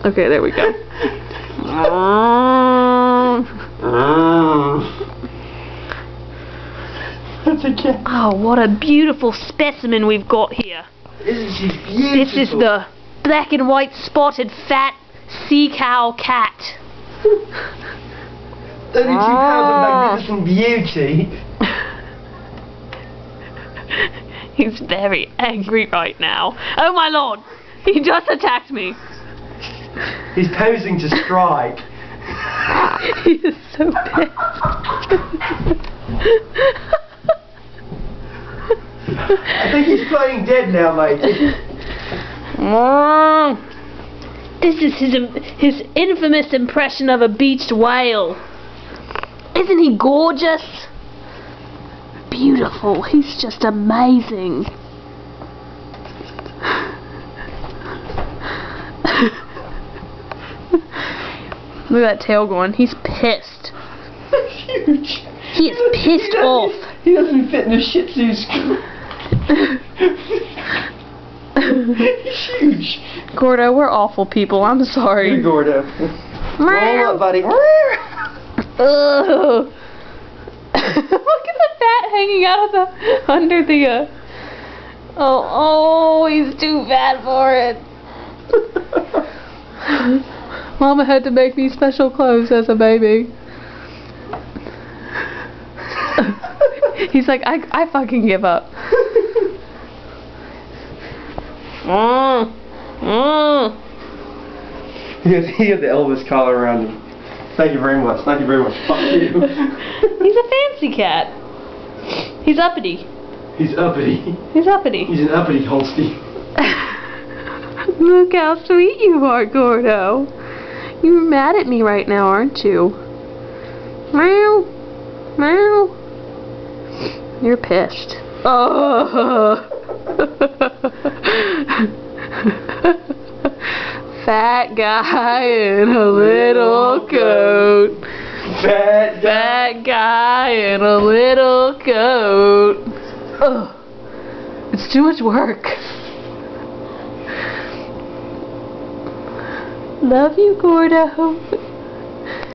Okay, there we go. That's a cat. Oh, what a beautiful specimen we've got here. Isn't she beautiful? This is the black and white spotted fat sea cow cat. 32 pounds of magnificent beauty. He's very angry right now. Oh my lord! He just attacked me. He's posing to strike. He is so pissed. I think he's playing dead now, mate. This is his infamous impression of a beached whale. Isn't he gorgeous? Beautiful. He's just amazing. Look at that tail going. He's pissed. Huge. He is pissed off. He doesn't fit in a Shih Tzu school. He's huge. Gordo, we're awful people. I'm sorry. Hey, Gordo. Roll up, buddy. Ugh. Look at the fat hanging out of the under the. Oh, he's too fat for it. Mama had to make me special clothes as a baby. He's like, I fucking give up. He had the Elvis collar around him. Thank you very much. Thank you very much. Fuck you. He's a fancy cat. He's uppity. He's uppity. He's uppity. He's an uppity Holstein. Look how sweet you are, Gordo. You're mad at me right now, aren't you? Meow. Meow. You're pissed. Oh. Fat guy in a little coat. Fat guy in a little coat. Ugh. It's too much work. Love you, Gordo.